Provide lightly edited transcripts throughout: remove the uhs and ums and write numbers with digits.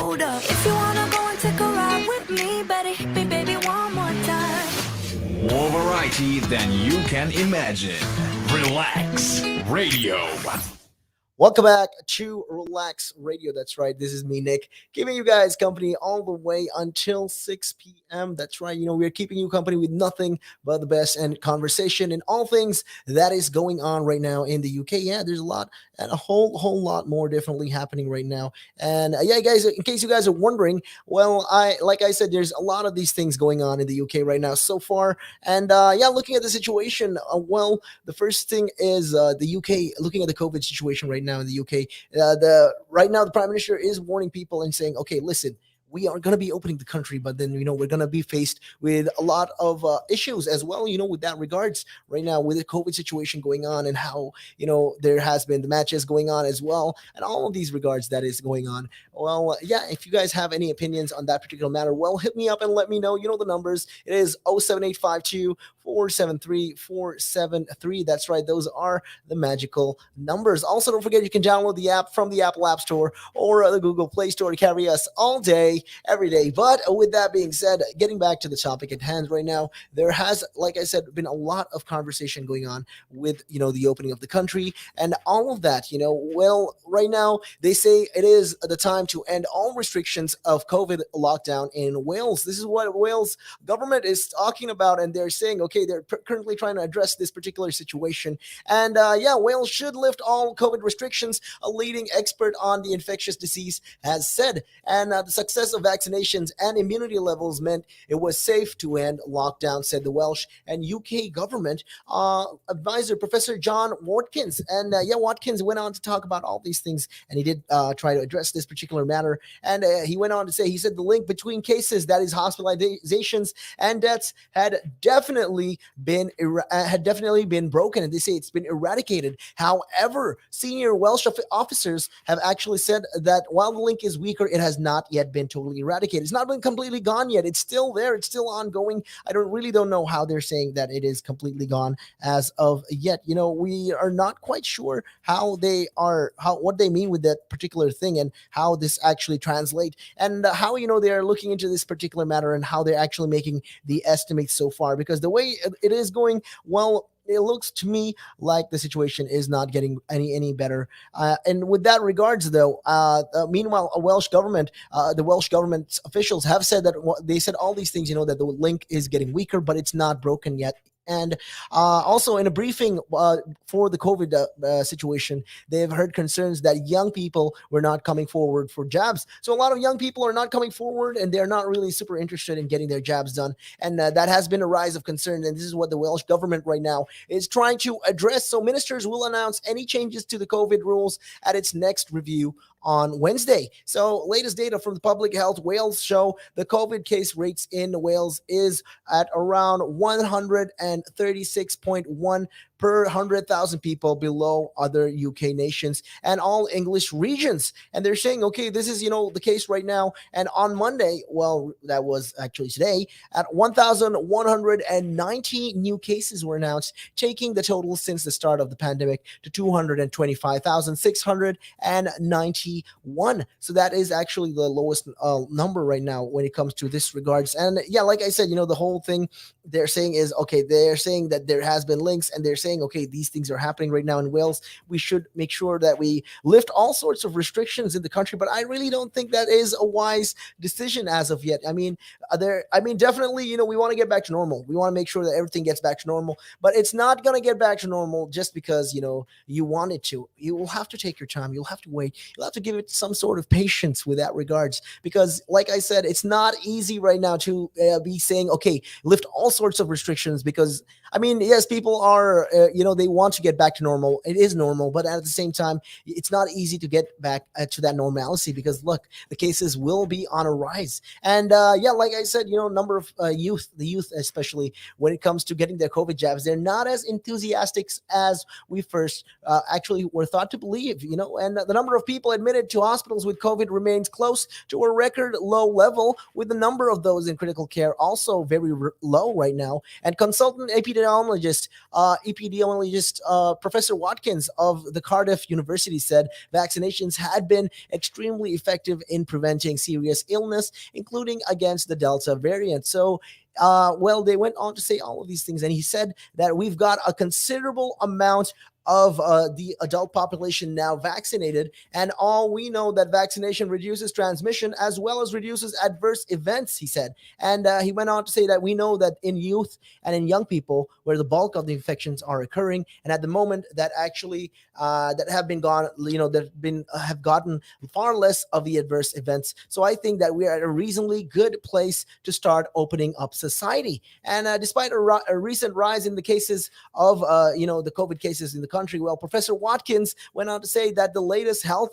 Hold up. If you wanna go and take a ride with me, better hit me, baby, one more time. More variety than you can imagine. Relax Radio. Welcome back to Relax Radio. That's right. This is me, Nick, giving you guys company all the way until 6 p.m. That's right. We're keeping you company with nothing but the best and conversation and all things that is going on right now in the UK. Yeah, there's a lot and a whole lot more definitely happening right now. And yeah, guys, in case you guys are wondering, well, like I said, there's a lot of these things going on in the UK right now so far. And yeah, looking at the situation, well, the first thing is the UK, looking at the COVID situation right now in the UK. The right now the Prime Minister is warning people and saying, okay, listen, we are going to be opening the country, but then we're going to be faced with a lot of issues as well, with that regards right now with the COVID situation going on and how there has been the matches going on as well and all of these regards that is going on. Well, yeah, if you guys have any opinions on that particular matter, well, hit me up and let me know. The numbers. It is 07852 473 473. That's right. Those are the magical numbers. Also, don't forget you can download the app from the Apple App Store or the Google Play Store to carry us all day, every day. But with that being said, getting back to the topic at hand right now, there has, like I said, been a lot of conversation going on with, the opening of the country and all of that, well, right now they say it is the time to end all restrictions of COVID lockdown in Wales. This is what Wales government is talking about. And they're saying, okay, they're currently trying to address this particular situation. And yeah, Wales should lift all COVID restrictions, a leading expert on the infectious disease has said. And the success of vaccinations and immunity levels meant it was safe to end lockdown, said the Welsh and UK government advisor, Professor John Watkins. And yeah, Watkins went on to talk about all these things, and he did try to address this particular matter. And he went on to say, he said the link between cases, that is hospitalizations and deaths, had definitely been broken, and they say it's been eradicated. However, senior Welsh officers have actually said that while the link is weaker, it has not yet been totally eradicated. It's not been completely gone yet. It's still there. It's still ongoing. I don't know how they're saying that it is completely gone as of yet. We are not quite sure what they mean with that particular thing and how this actually translate and how they are looking into this particular matter and how they're actually making the estimates so far, because the way it is going, well, it looks to me like the situation is not getting any better. And with that regards, though, meanwhile, the Welsh government officials have said that they said all these things, that the link is getting weaker, but it's not broken yet. And also in a briefing for the COVID situation, they've heard concerns that young people were not coming forward for jabs. So a lot of young people are not coming forward, and they're not really super interested in getting their jabs done. And that has been a rise of concern. And this is what the Welsh government right now is trying to address. So ministers will announce any changes to the COVID rules at its next review on Wednesday. So latest data from the Public Health Wales show the COVID case rates in Wales is at around 136.1 per 100,000 people, below other UK nations and all English regions. And they're saying, okay, this is, the case right now. And on Monday, well, that was actually today, at 1,190 new cases were announced, taking the total since the start of the pandemic to 225,691. So that is actually the lowest number right now when it comes to this regards. And yeah, like I said, the whole thing they're saying is, okay, they're saying that there has been links, and they're saying, okay, these things are happening right now in Wales. We should make sure that we lift all sorts of restrictions in the country. But I really don't think that is a wise decision as of yet. I mean, definitely, we want to get back to normal. We want to make sure that everything gets back to normal. But it's not going to get back to normal just because, you want it to. You will have to take your time. You'll have to wait. You'll have to give it some sort of patience with that regards. Because, like I said, it's not easy right now to be saying, okay, lift all sorts of restrictions. Because, yes, people are, they want to get back to normal. It is normal, but at the same time, it's not easy to get back to that normalcy, because look, the cases will be on a rise. And yeah, like I said, number of the youth, especially when it comes to getting their COVID jabs, they're not as enthusiastic as we first actually were thought to believe, and the number of people admitted to hospitals with COVID remains close to a record low level, with the number of those in critical care also very low right now. And consultant Professor Watkins of the Cardiff University said vaccinations had been extremely effective in preventing serious illness, including against the Delta variant. So they went on to say all of these things, and he said that we've got a considerable amount of the adult population now vaccinated, and all we know that vaccination reduces transmission as well as reduces adverse events, he said. And he went on to say that we know that in youth and in young people where the bulk of the infections are occurring, and at the moment that actually that have been gone, have gotten far less of the adverse events. So I think that we are at a reasonably good place to start opening up society. And despite a recent rise in the cases of the COVID cases in the country, well, Professor Watkins went on to say that the latest health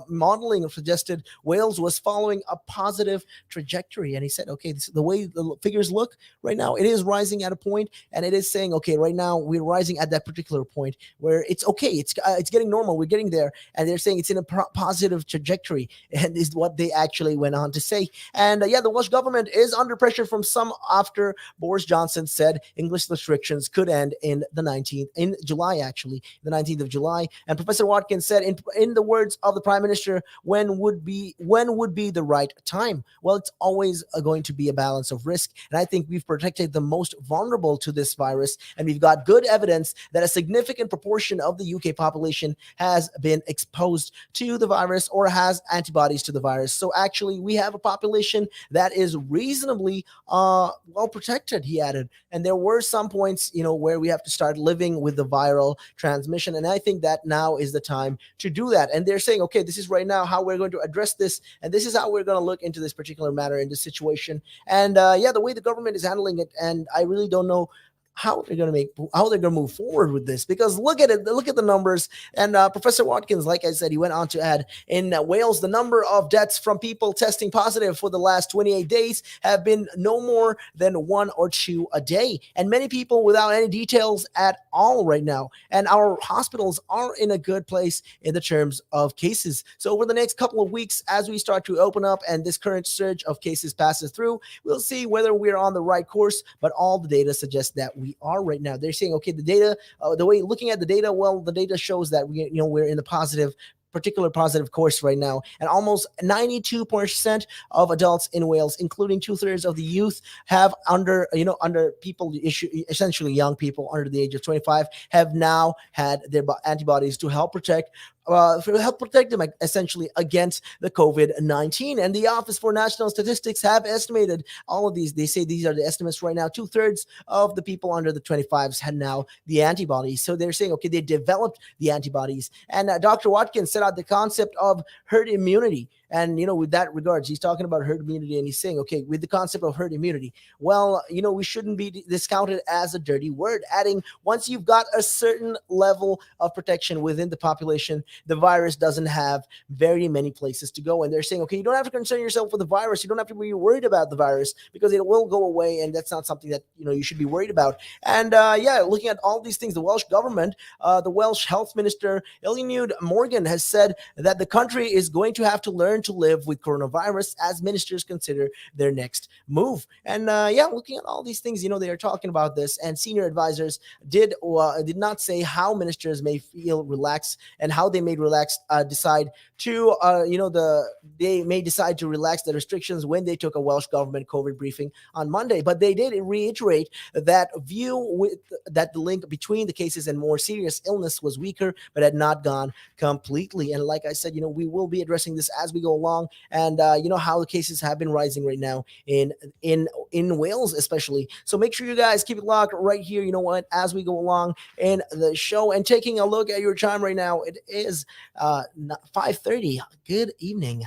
modeling suggested Wales was following a positive trajectory. And he said, okay, the way the figures look right now, it is rising at a point, and it is saying, okay, right now we're rising at that particular point where it's okay, it's getting normal, we're getting there, and they're saying it's in a positive trajectory, and is what they actually went on to say. And the Welsh government is under pressure from some after Boris Johnson said English restrictions could end in July, actually, the 19th of July. And Professor Watkins said, in the words of the Prime Minister, when would be the right time? Well, it's always going to be a balance of risk, and I think we've protected the most vulnerable to this virus, and we've got good evidence that a significant proportion of the UK population has been exposed to the virus or has antibodies to the virus. So actually, we have a population that is reasonably well protected, he added. And there were some points, where we have to start living with the viral transmission, and I think that now is the time to do that. And they're saying, okay, this is right now how we're going to address this, and this is how we're going to look into this particular matter, in this situation. And the way the government is handling it, and I really don't know how they're going to move forward with this, because look at the numbers. And Professor Watkins, like I said, he went on to add, in Wales, the number of deaths from people testing positive for the last 28 days have been no more than 1 or 2 a day, and many people without any details at all right now. And our hospitals are in a good place in the terms of cases. So over the next couple of weeks, as we start to open up and this current surge of cases passes through, we'll see whether we're on the right course. But all the data suggests that we are right now. They're saying, okay, the data, the way looking at the data, well, the data shows that we're in the particular positive course right now, and almost 92% of adults in Wales, including 2/3 of the youth, have under people, essentially young people under the age of 25, have now had their antibodies to help protect them essentially against the COVID-19. And the Office for National Statistics have estimated all of these. They say these are the estimates right now. 2/3 of the people under the 25s had now the antibodies. So they're saying, okay, they developed the antibodies. And Dr. Watkins set out the concept of herd immunity. And, with that regards, he's talking about herd immunity, and he's saying, okay, with the concept of herd immunity, well, we shouldn't be discounted as a dirty word, adding, once you've got a certain level of protection within the population, the virus doesn't have very many places to go. And they're saying, okay, you don't have to concern yourself with the virus. You don't have to be worried about the virus, because it will go away, and that's not something that, you should be worried about. And, looking at all these things, the Welsh government, the Welsh Health Minister, Eluned Morgan, has said that the country is going to have to learn to live with coronavirus as ministers consider their next move. And looking at all these things, they are talking about this, and senior advisors did not say how ministers may feel relaxed and how they may decide to relax the restrictions when they took a Welsh government COVID briefing on Monday. But they did reiterate that that the link between the cases and more serious illness was weaker, but had not gone completely. And like I said, we will be addressing this as we go along, and how the cases have been rising right now in Wales especially. So make sure you guys keep it locked right here, as we go along in the show. And taking a look at your time right now, it is 5:30. Good evening.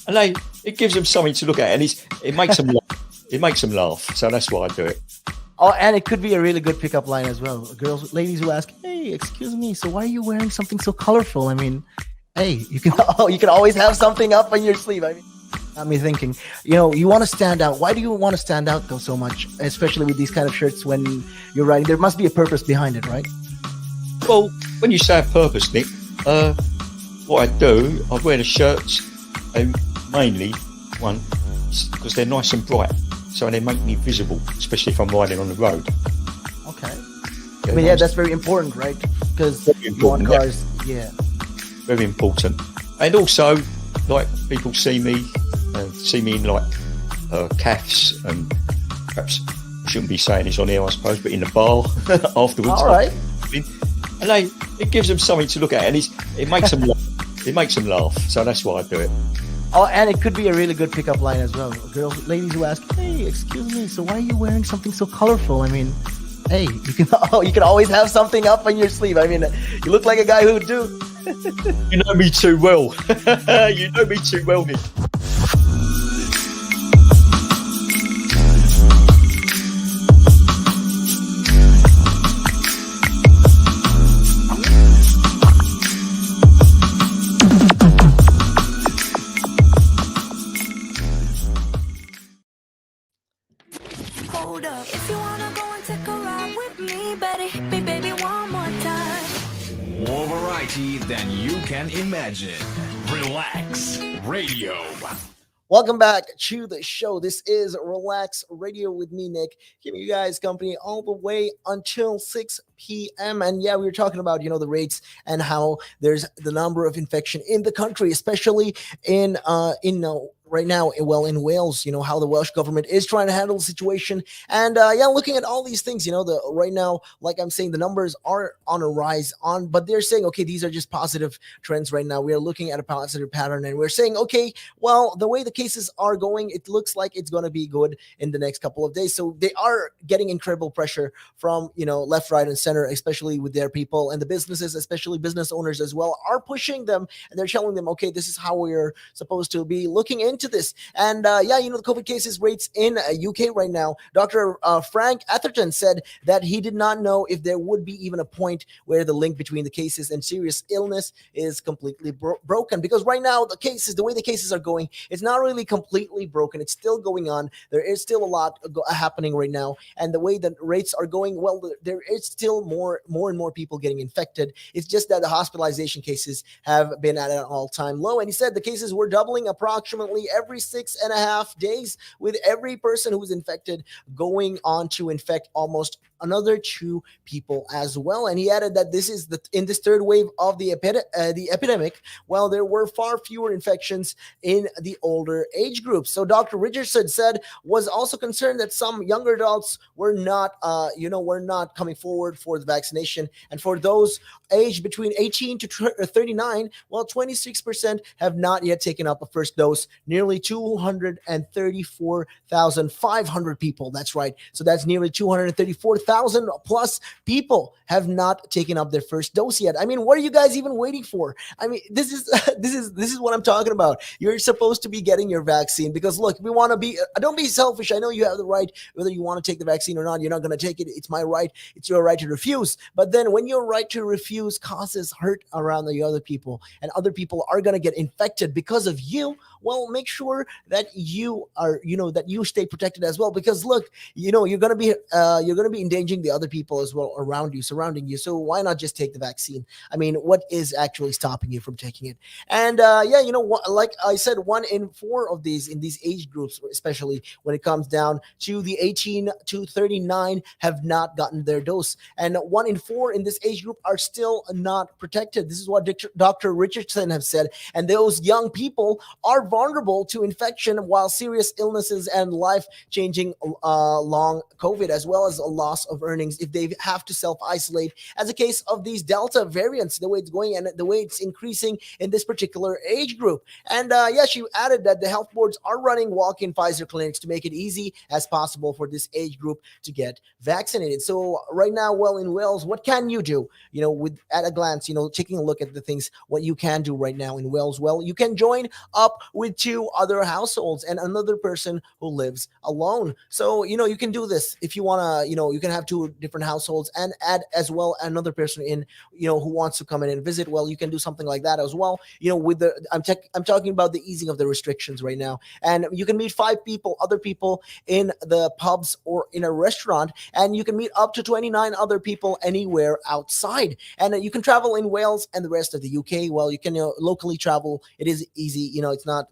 and it gives them something to look at, and it makes them laugh. It makes them laugh. So that's why I do it. Oh, and it could be a really good pickup line as well. Ladies who ask, "Hey, excuse me, so why are you wearing something so colorful?" I mean, hey, you can you can always have something up on your sleeve. I mean, got me thinking. You want to stand out. Why do you want to stand out though so much, especially with these kind of shirts when you're writing? There must be a purpose behind it, right? Well, when you say a purpose, Nick, what I do, I wear the shirts, mainly one because they're nice and bright, so they make me visible, especially if I'm riding on the road. Okay. I mean, yeah, that's very important, right? Because you want cars, yeah. Very important. And also, like, people see me in like calves, and perhaps I shouldn't be saying this on air, I suppose, but in the bar afterwards. All right. And it gives them something to look at, and it makes them laugh. It makes them laugh. So that's why I do it. Oh, and it could be a really good pickup line as well. Ladies who ask, "Hey, excuse me, so why are you wearing something so colorful?" I mean, hey, you can always have something up on your sleeve. I mean, you look like a guy who do. You know me too well. You know me too well, Nick. Hold up. If you wanna go and take a ride with me, better hit me, baby, one more time. More variety than you can imagine. Relax Radio. Welcome back to the show. This is Relax Radio with me, Nick, giving you guys company all the way until 6 p.m. And yeah, we were talking about, the rates and how there's the number of infection in the country, especially in right now, well, in Wales, how the Welsh government is trying to handle the situation. And looking at all these things, right now, like I'm saying, the numbers are on a rise but they're saying, okay, these are just positive trends right now. We are looking at a positive pattern, and we're saying, okay, well, the way the cases are going, it looks like it's going to be good in the next couple of days. So they are getting incredible pressure from, left, right, and center, especially with their people, and the businesses, especially business owners as well, are pushing them, and they're telling them, okay, this is how we're supposed to be looking into this. And the COVID cases rates in UK right now. Dr. Frank Atherton said that he did not know if there would be even a point where the link between the cases and serious illness is completely broken, because right now the way the cases are going, it's not really completely broken. It's still going on. There is still a lot happening right now, and the way the rates are going, well, there is still more and more people getting infected. It's just that the hospitalization cases have been at an all-time low, and he said the cases were doubling approximately every 6.5 days, with every person who was infected going on to infect almost another 2 people as well. And he added that this is in this third wave of the epidemic, while there were far fewer infections in the older age groups. So Dr. Richardson was also concerned that some younger adults were not coming forward for the vaccination. And for those aged between 18 to 39, well, 26% have not yet taken up a first dose. Nearly 234,500 people. That's right. So that's nearly 234,000 plus people have not taken up their first dose yet. I mean, what are you guys even waiting for? I mean, this is what I'm talking about. You're supposed to be getting your vaccine, because look, we want to be, don't be selfish. I know you have the right, whether you want to take the vaccine or not. You're not going to take it. It's my right. It's your right to refuse. But then when your right to refuse causes hurt around the other people, and other people are going to get infected because of you, well, make sure that you are, that you stay protected as well, because look, you're going to be endangering the other people as well around you, surrounding you. So why not just take the vaccine? I mean, what is actually stopping you from taking it? And like I said, 1 in 4 of these in these age groups, especially when it comes down to the 18 to 39, have not gotten their dose, and 1 in 4 in this age group are still not protected. This is what Dr. Richardson have said, and those young people are vulnerable to infection, while serious illnesses and life-changing long COVID, as well as a loss of earnings if they have to self-isolate, as a case of these Delta variants, the way it's going and the way it's increasing in this particular age group. And she added that the health boards are running walk-in Pfizer clinics to make it easy as possible for this age group to get vaccinated. So right now, well, in Wales, what can you do? At a glance, taking a look at the things, what you can do right now in Wales. Well, you can join up with two other households and another person who lives alone. So, you can do this if you want to, you can have two different households and add as well another person in, who wants to come in and visit. Well, you can do something like that as well. With I'm talking about the easing of the restrictions right now. And you can meet other people in the pubs or in a restaurant, and you can meet up to 29 other people anywhere outside. And you can travel in Wales and the rest of the UK. Well, you can locally travel. It is easy.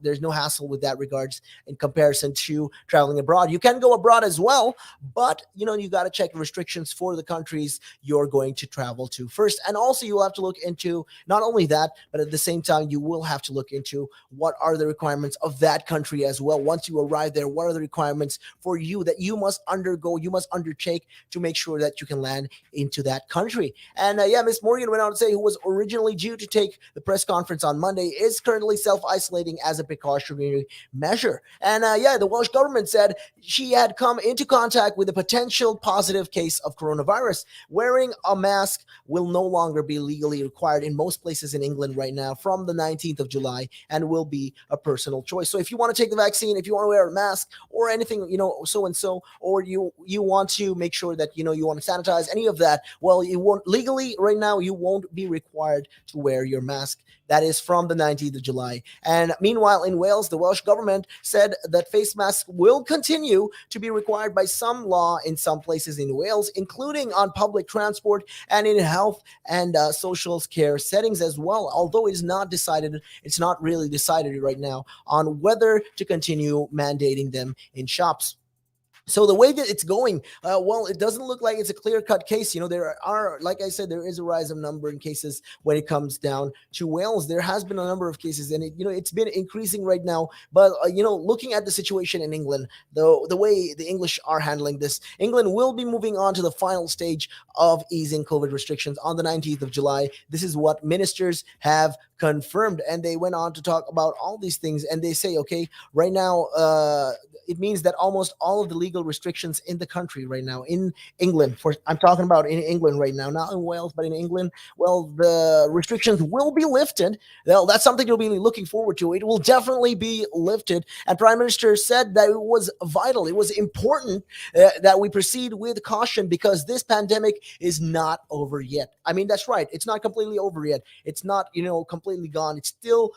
There's no hassle with that regards in comparison to traveling abroad. You can go abroad as well, but you got to check restrictions for the countries you're going to travel to first. And also you'll have to look into not only that, but at the same time, you will have to look into what are the requirements of that country as well. Once you arrive there, what are the requirements for you that you must undertake to make sure that you can land into that country. And Miss Morgan went on to say, who was originally due to take the press conference on Monday, is currently self-isolating as a precautionary measure. And the Welsh government said she had come into contact with a potential positive case of coronavirus. Wearing a mask will no longer be legally required in most places in England right now from the 19th of July and will be a personal choice. So if you want to take the vaccine, if you want to wear a mask or anything, so and so, or you want to make sure that, you want to sanitize any of that, well, you won't legally right now, you won't be required to wear your mask. That is from the 19th of July. And meanwhile, in Wales, the Welsh government said that face masks will continue to be required by some law in some places in Wales, including on public transport and in health and social care settings as well. Although it's not really decided right now on whether to continue mandating them in shops. So the way that it's going, it doesn't look like it's a clear-cut case. There are, like I said, there is a rise of number in cases when it comes down to Wales. There has been a number of cases, and it's been increasing right now. But looking at the situation in England, the way the English are handling this, England will be moving on to the final stage of easing COVID restrictions on the 19th of July. This is what ministers have confirmed, and they went on to talk about all these things. And they say, okay, right now, it means that almost all of the legal restrictions in the country right now in England, I'm talking about in England right now, not in Wales, but in England, well, the restrictions will be lifted. Well, that's something you'll be looking forward to. It will definitely be lifted. And Prime Minister said that it was vital, it was important that we proceed with caution because this pandemic is not over yet. I mean, that's right. It's not completely over yet. It's not, completely gone. It's still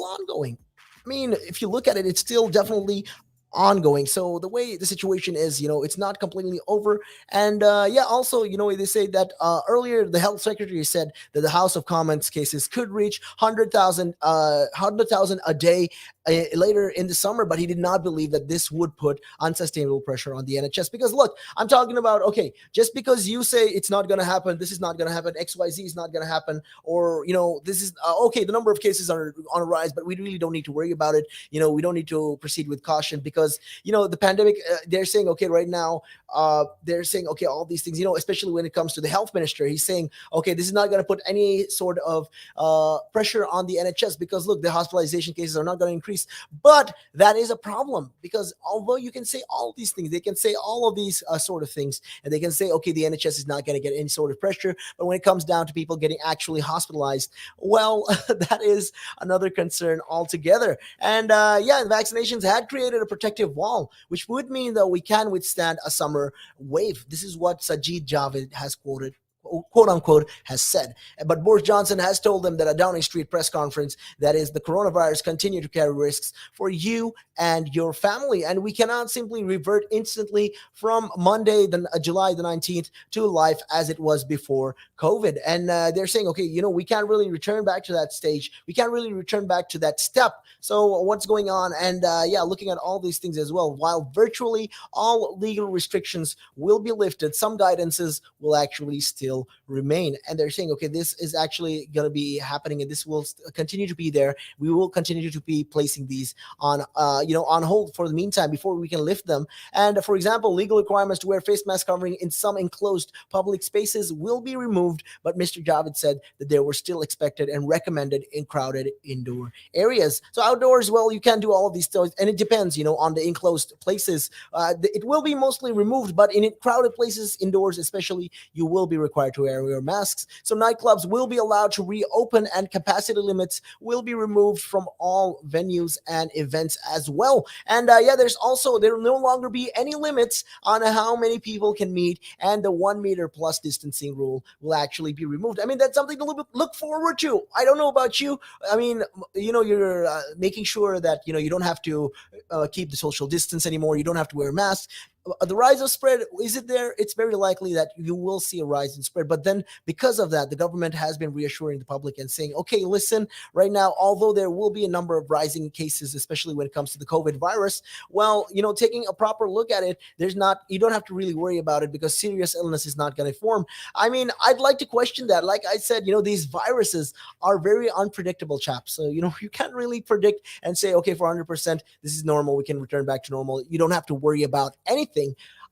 ongoing. I mean, if you look at it, it's still definitely ongoing. So the way the situation is, it's not completely over. And also, they say that earlier the health secretary said that the House of Commons cases could reach 100,000 a day later in the summer, but he did not believe that this would put unsustainable pressure on the NHS. Because look, I'm talking about, okay, just because you say it's not going to happen, this is not going to happen, XYZ is not going to happen, or, this is, okay, the number of cases are on a rise, but we really don't need to worry about it. We don't need to proceed with caution because, the pandemic, they're saying, okay, right now, they're saying, okay, all these things, especially when it comes to the health minister, he's saying, okay, this is not going to put any sort of pressure on the NHS because look, the hospitalization cases are not going to increase. But that is a problem because although you can say all these things, they can say all of these sort of things, and they can say, okay, the NHS is not going to get any sort of pressure. But when it comes down to people getting actually hospitalized, well, that is another concern altogether. And vaccinations had created a protective wall, which would mean that we can withstand a summer wave. This is what Sajid Javid has quote unquote has said. But Boris Johnson has told them that a Downing Street press conference that is the coronavirus continue to carry risks for you and your family, and we cannot simply revert instantly from Monday, July the 19th to life as it was before COVID. And they're saying, okay, we can't really return back to that stage. We can't really return back to that step. So what's going on? And looking at all these things as well, while virtually all legal restrictions will be lifted, some guidances will actually still remain. And they're saying, okay, this is actually going to be happening and this will continue to be there. We will continue to be placing these on hold for the meantime before we can lift them. And for example, legal requirements to wear face mask covering in some enclosed public spaces will be removed. But Mr. Javid said that they were still expected and recommended in crowded indoor areas. So outdoors, well, you can do all of these things, and it depends, on the enclosed places. It will be mostly removed, but in crowded places, indoors especially, you will be required required to wear masks. So nightclubs will be allowed to reopen, and capacity limits will be removed from all venues and events as well. And there will no longer be any limits on how many people can meet, and the 1 meter plus distancing rule will actually be removed. I mean, that's something to look forward to. I don't know about you. I mean, you're making sure that you don't have to keep the social distance anymore. You don't have to wear masks. The rise of spread, is it there? It's very likely that you will see a rise in spread. But then because of that, the government has been reassuring the public and saying, okay, listen, right now, although there will be a number of rising cases, especially when it comes to the COVID virus, well, taking a proper look at it, you don't have to really worry about it because serious illness is not going to form. I mean, I'd like to question that. Like I said, these viruses are very unpredictable, chaps. So, you can't really predict and say, okay, for 100%, this is normal. We can return back to normal. You don't have to worry about anything.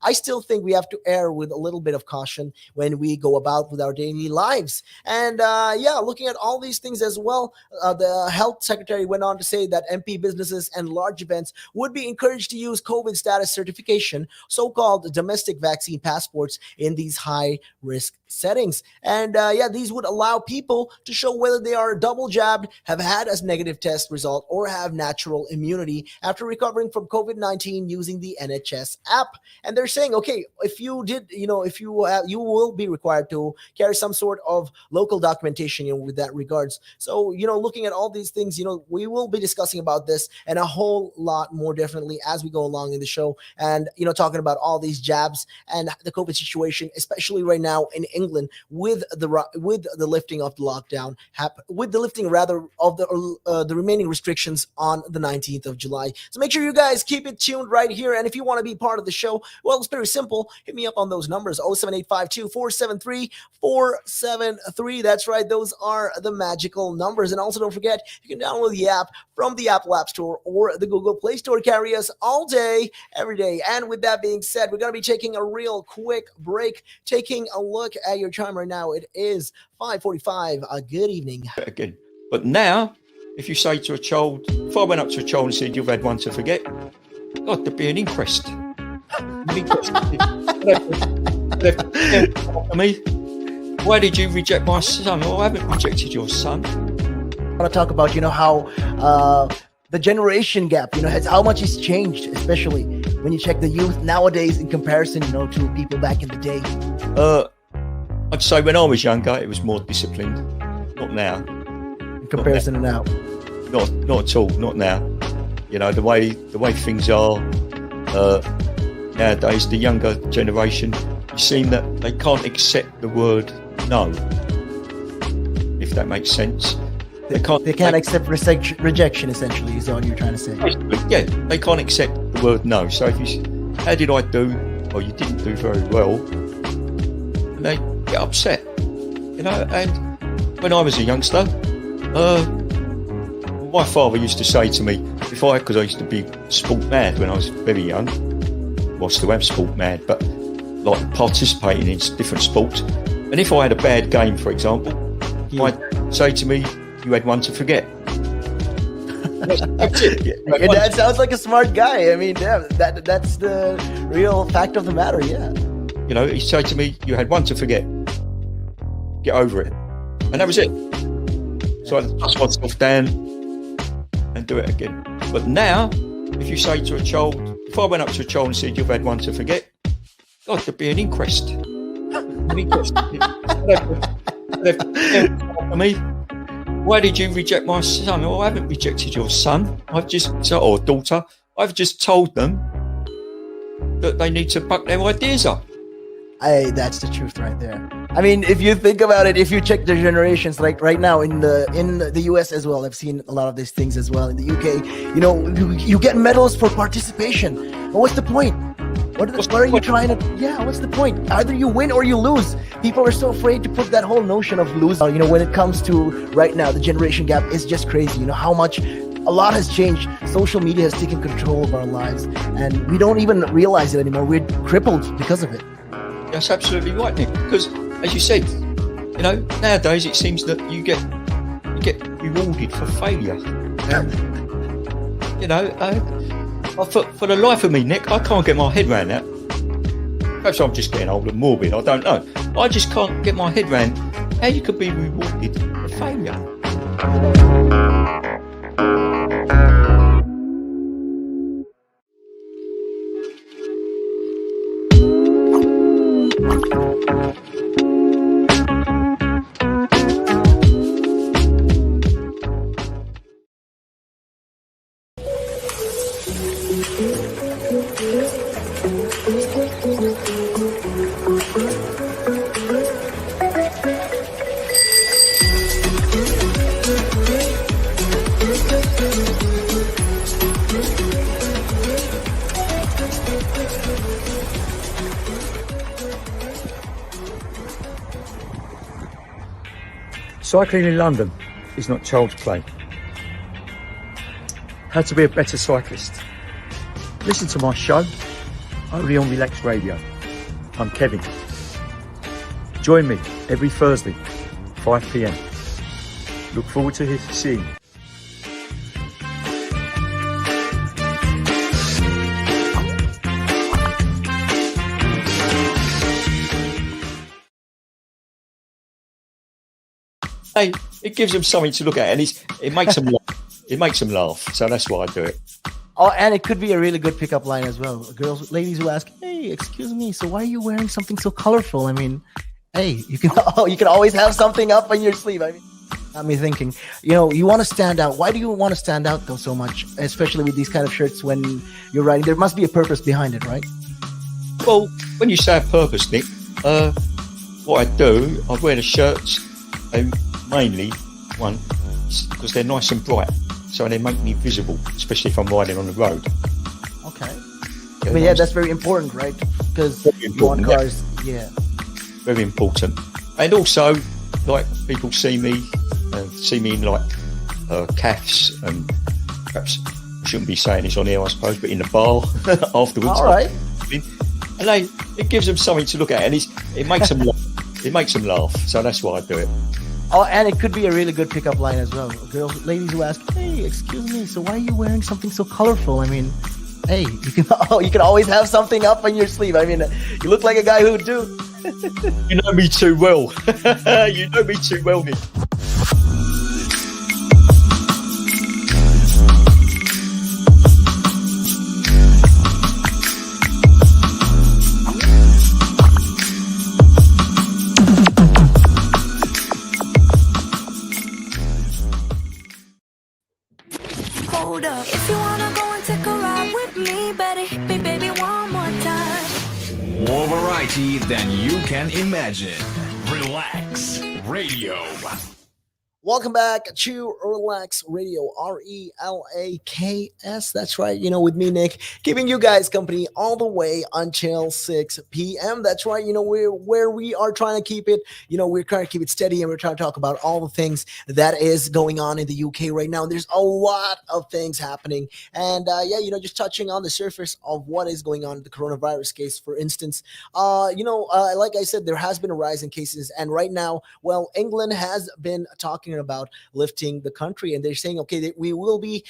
I still think we have to err with a little bit of caution when we go about with our daily lives. And looking at all these things as well, the health secretary went on to say that MP businesses and large events would be encouraged to use COVID status certification, so-called domestic vaccine passports, in these high-risk settings. And these would allow people to show whether they are double jabbed, have had a negative test result, or have natural immunity after recovering from COVID-19 using the NHS app. And they're saying, okay, if you did, you will be required to carry some sort of local documentation, with that regards. So, looking at all these things, we will be discussing about this and a whole lot more definitely as we go along in the show. And, talking about all these jabs and the COVID situation, especially right now in England with the lifting of the lockdown, with the lifting rather of the remaining restrictions on the 19th of July. So make sure you guys keep it tuned right here. And if you want to be part of the show, well, it's very simple. Hit me up on those numbers, 07852-473-473. That's right. Those are the magical numbers. And also don't forget, you can download the app from the Apple App Store or the Google Play Store. Carry us all day, every day. And with that being said, we're going to be taking a real quick break, taking a look at your time right now. It is 5:45. Good evening. Again. But now, if you say to a child, if I went up to a child and said, you've had one to forget, God, there'd be an inquest. Me, why did you reject my son? Well, I haven't rejected your son. I want to talk about, how the generation gap, how much has changed, especially when you check the youth nowadays in comparison, to people back in the day. I'd say when I was younger, it was more disciplined. Not now. In comparison to now. Not at all. Not now. The way things are nowadays, the younger generation, you seem that they can't accept the word no. If that makes sense. They can't accept rejection, essentially, is what you're trying to say. Yeah, they can't accept the word no. So if you, how did I do? Or you didn't do very well. And they get upset, And when I was a youngster, my father used to say to me, because I used to be sport mad when I was very young. Well, I still am sport mad, but like participating in different sports. And if I had a bad game, for example, he might say to me, you had one to forget. That's it. Your dad sounds like a smart guy. I mean, yeah, that's the real fact of the matter, yeah. He'd say to me, you had one to forget. Get over it. And that was it. So I dust myself down and do it again. But now, if you say to a child, if I went up to a child and said, you've had one to forget, God, there'd be an inquest. An inquest. Me, why did you reject my son? Well, I haven't rejected your son. Or daughter. I've just told them that they need to buck their ideas up. That's the truth right there. I mean, if you think about it, if you check the generations, like right now in the US as well, I've seen a lot of these things as well. In the UK, you get medals for participation. But what's the point? What are you trying to? Yeah, what's the point? Either you win or you lose. People are so afraid to put that whole notion of losing. When it comes to right now, the generation gap is just crazy. How much. A lot has changed. Social media has taken control of our lives, and we don't even realize it anymore. We're crippled because of it. That's absolutely right, Nick. Because, as you said, nowadays it seems that you get rewarded for failure. For the life of me, Nick, I can't get my head around that. Perhaps I'm just getting old and morbid, I don't know. I just can't get my head around how you could be rewarded for failure. Cycling in London is not child's play. How to be a better cyclist. Listen to my show, only on Relaks Radio. I'm Kevin. Join me every Thursday, 5 p.m. Look forward to seeing you. Hey, it gives them something to look at, and it makes them laugh. It makes them laugh, so that's why I do it. Oh, and it could be a really good pickup line as well. Ladies who ask, "Hey, excuse me, so why are you wearing something so colorful?" I mean, hey, you can always have something up on your sleeve. I mean, got me thinking. You want to stand out. Why do you want to stand out though so much, especially with these kind of shirts when you're riding? There must be a purpose behind it, right? Well, when you say a purpose, Nick, what I do, I wear the shirts mainly because they're nice and bright, so they make me visible, especially if I'm riding on the road. Okay. Yeah, that's very important, right? Because you want cars, yeah. Very important. And also, like, people see me in like calves, and perhaps I shouldn't be saying this on here, I suppose, but in the bar afterwards. All right. And it gives them something to look at, and it makes them laugh. It makes them laugh, so that's why I do it. Oh, and it could be a really good pickup line as well. Ladies who ask, "Hey, excuse me, so why are you wearing something so colorful?" I mean, hey, you can always have something up on your sleeve. I mean, you look like a guy who would do. You know me too well. You know me too well, Nick. Hold up. If you wanna go and take a ride with me, better hit me, baby, one more time. More variety than you can imagine. Relax Radio. Welcome back to Relaks Radio, Relaks. That's right, with me, Nick, giving you guys company all the way until 6 p.m. That's right, where we are trying to keep it, we're trying to keep it steady, and we're trying to talk about all the things that is going on in the UK right now. There's a lot of things happening, and just touching on the surface of what is going on in the coronavirus case, for instance. Like I said, there has been a rise in cases, and right now, well, England has been talking about lifting the country, and they're saying, okay, that we will be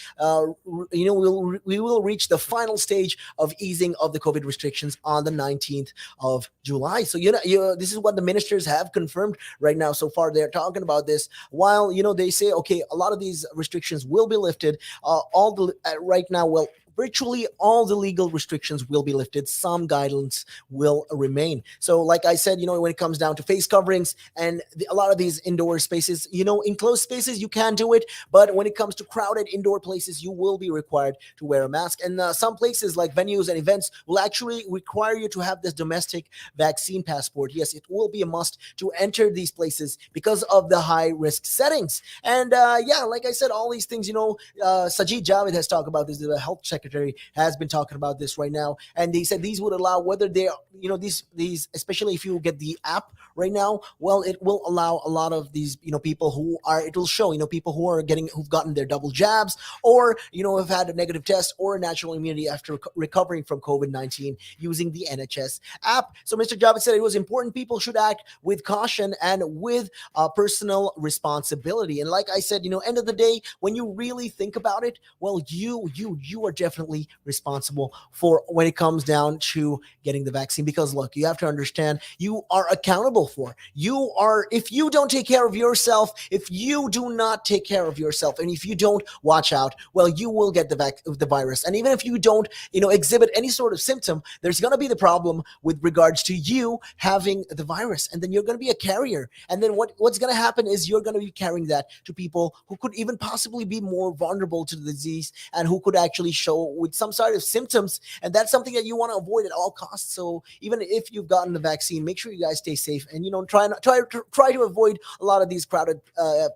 we will reach the final stage of easing of the COVID restrictions on the 19th of July. So this is what the ministers have confirmed right now. So far, they're talking about this, while they say, okay, a lot of these restrictions will be lifted. Right now, well, virtually all the legal restrictions will be lifted. Some guidelines will remain. So like I said, when it comes down to face coverings and a lot of these indoor spaces, enclosed spaces, you can do it. But when it comes to crowded indoor places, you will be required to wear a mask. And some places like venues and events will actually require you to have this domestic vaccine passport. Yes, it will be a must to enter these places because of the high risk settings. And like I said, all these things, Sajid Javid has talked about this, the health secretary has been talking about this right now, and they said these would allow, whether they're these especially if you get the app right now, well, it will allow a lot of these people who are, it will show people who've gotten their double jabs, or have had a negative test or a natural immunity after recovering from COVID-19 using the NHS app. So Mr. Javid said it was important people should act with caution and with personal responsibility. And like I said, end of the day, when you really think about it, well, you are definitely definitely responsible for when it comes down to getting the vaccine. Because look, you have to understand, you are accountable for. If you don't take care of yourself, if you do not take care of yourself, and if you don't watch out, well, you will get the virus. And even if you don't, exhibit any sort of symptom, there's going to be the problem with regards to you having the virus, and then you're going to be a carrier. And then what's going to happen is you're going to be carrying that to people who could even possibly be more vulnerable to the disease and who could actually show with some sort of symptoms. And that's something that you want to avoid at all costs. So even if you've gotten the vaccine, make sure you guys stay safe, and try to avoid a lot of these crowded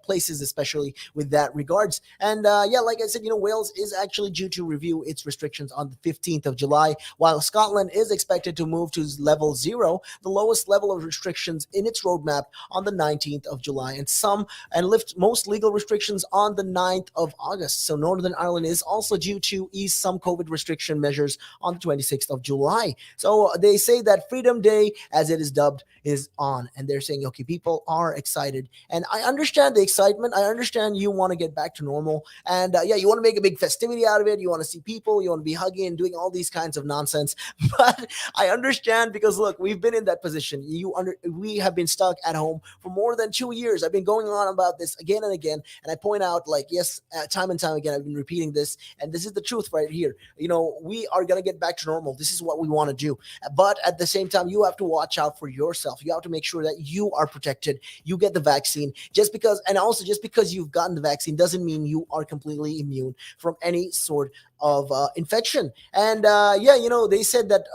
places, especially with that regards. And like I said, Wales is actually due to review its restrictions on the 15th of July, while Scotland is expected to move to level 0, the lowest level of restrictions in its roadmap, on the 19th of July, and lift most legal restrictions on the 9th of August. So Northern Ireland is also due to ease some COVID restriction measures on the 26th of July. So they say that Freedom Day, as it is dubbed, is on, and they're saying, okay, people are excited, and I understand the excitement. I understand you want to get back to normal, and you want to make a big festivity out of it. You want to see people, you want to be hugging and doing all these kinds of nonsense. But I understand, because look, we've been in that position. We have been stuck at home for more than 2 years. I've been going on about this again and again, and I point out, time and time again, I've been repeating this, and this is the truth right here. We are going to get back to normal. This is what we want to do, but at the same time, you have to watch out for yourself. You have to make sure that you are protected. You get the vaccine. Just because you've gotten the vaccine doesn't mean you are completely immune from any sort of infection. And they said that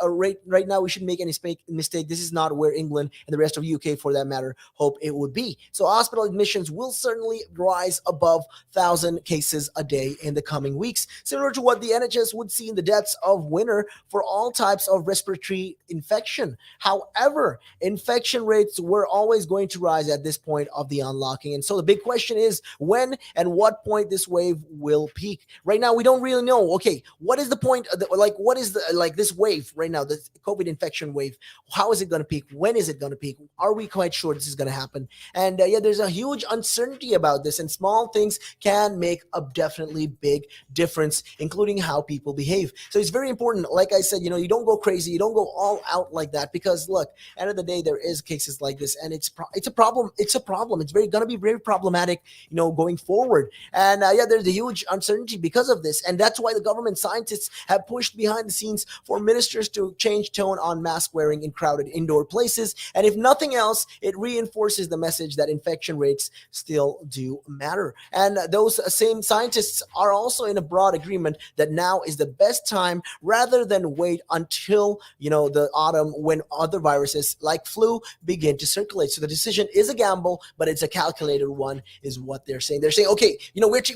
right now we shouldn't make any mistake. This is not where England and the rest of UK, for that matter, hope it would be. So hospital admissions will certainly rise above 1,000 cases a day in the coming weeks, similar to what the NHS would see in the depths of winter for all types of respiratory infection. However, infection rates were always going to rise at this point of the unlocking. And so the big question is when and what point this wave will peak. Right now, we don't really know. Okay, what is the point? What is this wave right now, the COVID infection wave? How is it going to peak? When is it going to peak? Are we quite sure this is going to happen? And there's a huge uncertainty about this, and small things can make a definitely big difference, including how people behave. So it's very important. Like I said, you don't go crazy. You don't go all out like that, because look, end of the day, there is cases like this, and it's a problem. It's a problem. It's going to be very problematic, going forward. And there's a huge uncertainty because of this, and that's why the government scientists have pushed behind the scenes for ministers to change tone on mask wearing in crowded indoor places. And if nothing else, it reinforces the message that infection rates still do matter. And those same scientists are also in a broad agreement that now is the best time, rather than wait until the autumn, when other viruses like flu begin to circulate. So the decision is a gamble, but it's a calculated one, is what they're saying. They're saying, okay,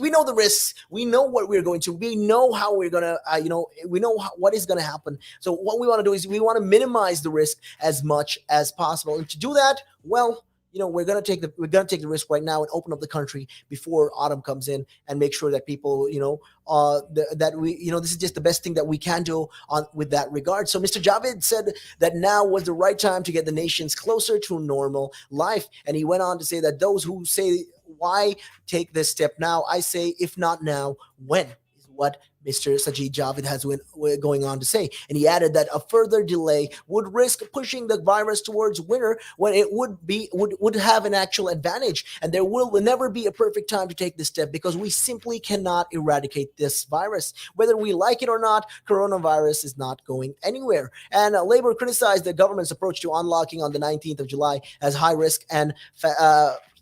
we know the risks, we know what we're going to, we know how we're gonna, we know what is going to happen. So what we want to do is we want to minimize the risk as much as possible. And to do that, well, we're gonna take the risk right now and open up the country before autumn comes in, and make sure that people, this is just the best thing that we can do with that regard. So Mr. Javid said that now was the right time to get the nations closer to normal life, and he went on to say that those who say, why take this step now? I say, if not now, when? Is what Mr. Sajid Javid has going on to say. And he added that a further delay would risk pushing the virus towards winter, when it would have an actual advantage. And there will never be a perfect time to take this step, because we simply cannot eradicate this virus. Whether we like it or not, coronavirus is not going anywhere. And Labour criticized the government's approach to unlocking on the 19th of July as high risk and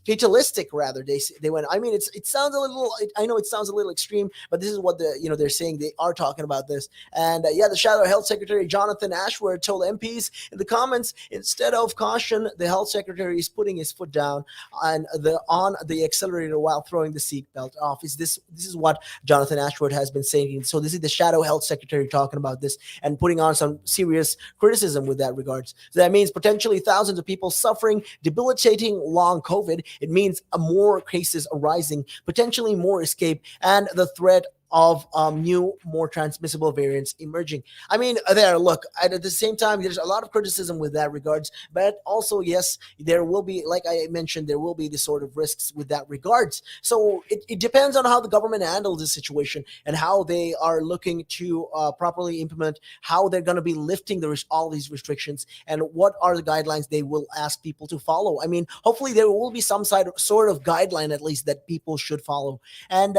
fatalistic, rather. They went, it sounds a little, I know it sounds a little extreme, but this is what they're saying. They are talking about this. And the Shadow Health Secretary Jonathan Ashworth told MPs in the comments, instead of caution, the health secretary is putting his foot down on the accelerator while throwing the seatbelt off. This is what Jonathan Ashworth has been saying. So this is the Shadow Health Secretary talking about this and putting on some serious criticism with that regards. So that means potentially thousands of people suffering debilitating long COVID. It means more cases arising, potentially more escape, and the threat of new, more transmissible variants emerging. I mean, look, at the same time, there's a lot of criticism with that regards, but also, yes, there will be, like I mentioned, there will be this sort of risks with that regards. So it depends on how the government handles this situation and how they are looking to properly implement, how they're going to be lifting all these restrictions, and what are the guidelines they will ask people to follow. I mean, hopefully there will be some sort of guideline at least that people should follow. And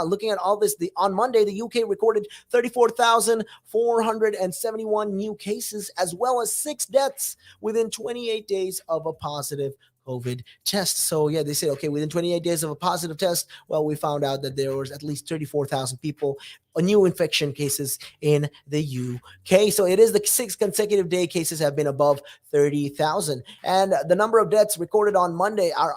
looking at all this, on Monday, the UK recorded 34,471 new cases, as well as 6 deaths within 28 days of a positive COVID test. So yeah, they say, okay, within 28 days of a positive test, well, we found out that there was at least 34,000 people, new infection cases in the UK. So it is the 6th consecutive day cases have been above 30,000. And the number of deaths recorded on Monday are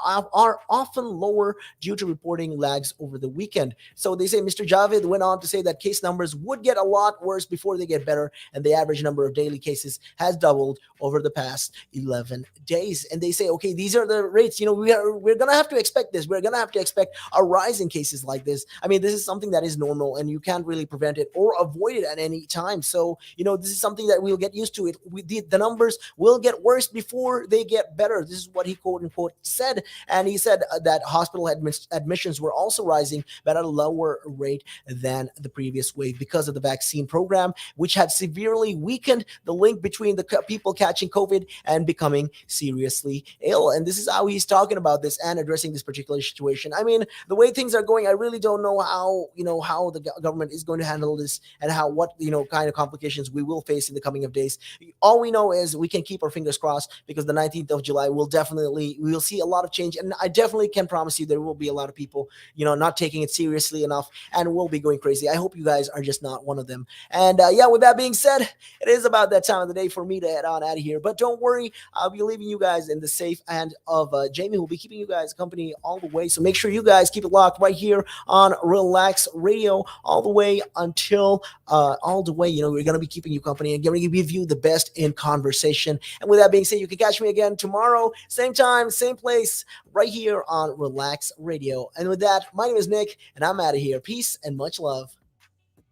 often lower due to reporting lags over the weekend. So they say Mr. Javed went on to say that case numbers would get a lot worse before they get better, and the average number of daily cases has doubled over the past 11 days. And they say, okay, these are the rates. We're going to have to expect this. We're going to have to expect a rise in cases like this. I mean, this is something that is normal, and you can't really prevent it or avoid it at any time. So, this is something that we'll get used to. The numbers will get worse before they get better. This is what he quote unquote said. And he said that hospital admissions were also rising, but at a lower rate than the previous wave because of the vaccine program, which had severely weakened the link between the people catching COVID and becoming seriously ill. And this is how he's talking about this and addressing this particular situation. I mean, the way things are going, I really don't know how the government is going to handle this, and what kind of complications we will face in the coming of days. All we know is we can keep our fingers crossed, because the 19th of July we will see a lot of change, and I definitely can promise you there will be a lot of people not taking it seriously enough and will be going crazy. I hope you guys are just not one of them. And with that being said, it is about that time of the day for me to head on out of here, but don't worry, I'll be leaving you guys in the safe hand of Jamie, who will be keeping you guys company all the way. So make sure you guys keep it locked right here on Relax Radio all the way until we're going to be keeping you company and going to give you the best in conversation. And with that being said, you can catch me again tomorrow, same time, same place, right here on Relax Radio. And with that, my name is Nick, and I'm out of here. Peace and much love.